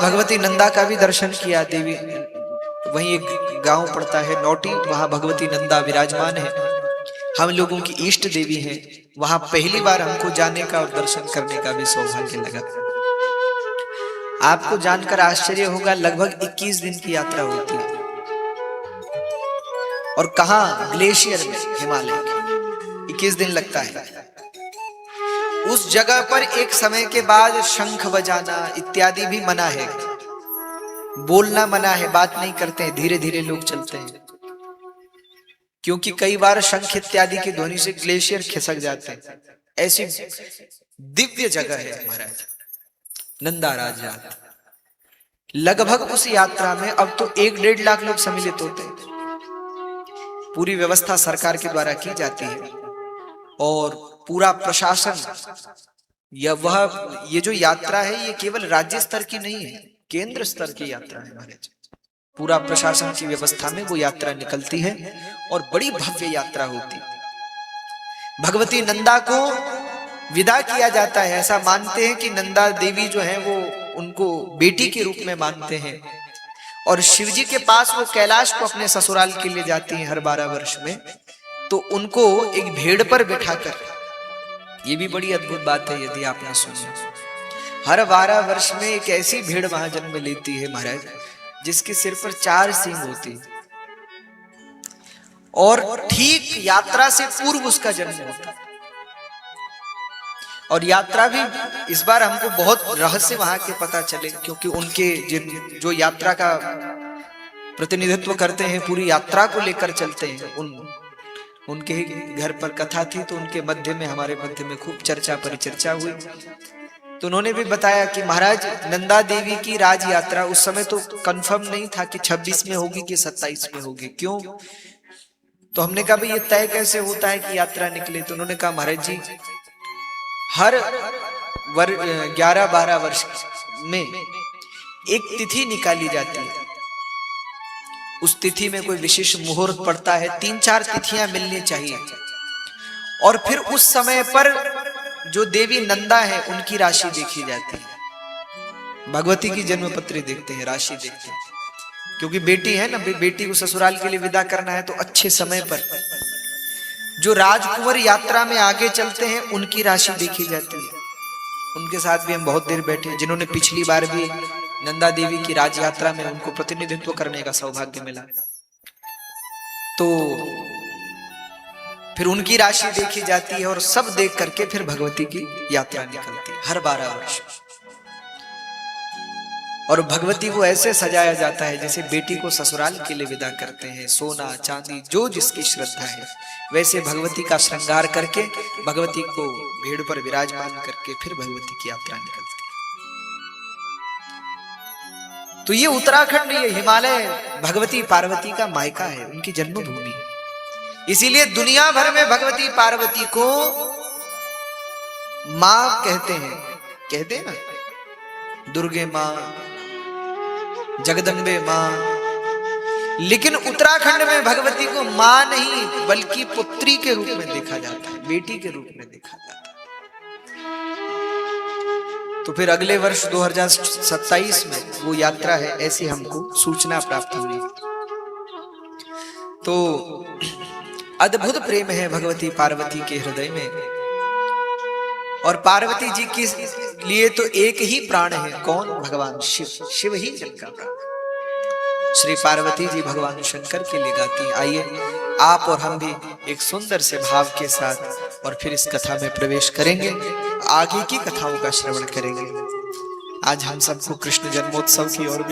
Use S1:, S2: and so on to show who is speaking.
S1: भगवती नंदा का भी दर्शन किया। देवी वहीं एक गांव पड़ता है नौटी, वहां भगवती नंदा विराजमान है, हम लोगों की इष्ट देवी हैं। वहां पहली बार हमको जाने का और दर्शन करने का भी सौभाग्य लगा। आपको जानकर आश्चर्य होगा, लगभग 21 दिन की यात्रा होती है और कहां, ग्लेशियर में, हिमालय के 21 दिन लगता है। उस जगह पर एक समय के बाद शंख बजाना इत्यादि भी मना है, बोलना मना है, बात नहीं करते हैं, धीरे धीरे लोग चलते हैं, क्योंकि कई बार शंख इत्यादि की ध्वनि से ग्लेशियर खिसक जाते हैं। ऐसी दिव्य जगह है महाराज नंदा राजा। लगभग उस यात्रा में अब तो 1-1.5 लाख लोग सम्मिलित होते हैं। पूरी व्यवस्था सरकार के द्वारा की जाती है और पूरा प्रशासन, ये जो यात्रा है ये केवल राज्य स्तर की नहीं है, केंद्र स्तर की यात्रा है महाराज। पूरा प्रशासन की व्यवस्था में वो यात्रा निकलती है और बड़ी भव्य यात्रा होती है। भगवती नंदा को विदा किया जाता है। ऐसा मानते हैं कि नंदा देवी जो है वो उनको बेटी के रूप में मानते हैं और शिवजी के पास वो कैलाश को अपने ससुराल के लिए जाती हैं हर 12 वर्ष में। तो उनको एक भेड़ पर बिठाकर, ये भी बड़ी अद्भुत बात है यदि आपने सुनी, हर 12 वर्ष में एक ऐसी भेड़ वहां जन्म लेती है महाराज जिसके सिर पर 4 सींग होती और ठीक यात्रा से पूर्व उसका जन्म होता। और यात्रा भी इस बार हमको बहुत रहस्य वहां के पता चले, क्योंकि उनके जो यात्रा का प्रतिनिधित्व करते हैं, पूरी यात्रा को लेकर चलते हैं, उनके घर पर कथा थी तो उनके मध्य में, हमारे मध्य में खूब चर्चा परिचर्चा हुई। तो उन्होंने भी बताया कि महाराज नंदा देवी की राज यात्रा उस समय तो कंफर्म नहीं था कि 26 में होगी कि 27 में होगी। क्यों? तो हमने कहा भाई ये तय कैसे होता है कि यात्रा निकले? तो उन्होंने कहा महाराज जी हर 11-12 वर्ष में एक तिथि निकाली जाती है। उस तिथि में कोई विशेष मुहूर्त पड़ता है, 3-4 तिथियां मिलनी चाहिए और फिर उस समय पर जो देवी नंदा है उनकी राशि देखी जाती है। भगवती की जन्मपत्री देखते हैं, राशि देखते हैं, क्योंकि बेटी है ना, बेटी को ससुराल के लिए विदा करना है तो अच्छे समय पर जो राजकुंवर यात्रा में आगे चलते हैं उनकी राशि देखी जाती है। उनके साथ भी हम बहुत देर बैठे, जिन्होंने पिछली बार भी नंदा देवी की राज यात्रा में उनको प्रतिनिधित्व करने का सौभाग्य मिला। तो फिर उनकी राशि देखी जाती है और सब देख करके फिर भगवती की यात्रा निकलती है हर 12 वर्ष। और भगवती को ऐसे सजाया जाता है जैसे बेटी को ससुराल के लिए विदा करते हैं, सोना चांदी जो जिसकी श्रद्धा है वैसे भगवती का श्रृंगार करके भगवती को भेड़ पर विराजमान करके फिर भगवती की यात्रा निकलती है। तो ये उत्तराखंड, ये हिमालय भगवती पार्वती का मायका है, उनकी जन्मभूमि। इसीलिए दुनिया भर में भगवती पार्वती को मां कहते हैं ना, दुर्गे मां, जगदम्बे मां। लेकिन उत्तराखंड में भगवती को मां नहीं बल्कि पुत्री के रूप में देखा जाता है, बेटी के रूप में देखा जाता है। तो फिर अगले वर्ष 2027 में वो यात्रा है, ऐसी हमको सूचना प्राप्त हुई। तो अद्भुत प्रेम है भगवती पार्वती के हृदय में और पार्वती जी के लिए तो एक ही प्राण है, कौन? भगवान शिव। शिव ही जिनका प्राण। श्री पार्वती जी भगवान शंकर के लिए गाती हैं। आइए आप और हम भी एक सुंदर से भाव के साथ और फिर इस कथा में प्रवेश करेंगे, आगे की कथाओं का श्रवण करेंगे। आज हम सबको कृष्ण जन्मोत्सव की ओर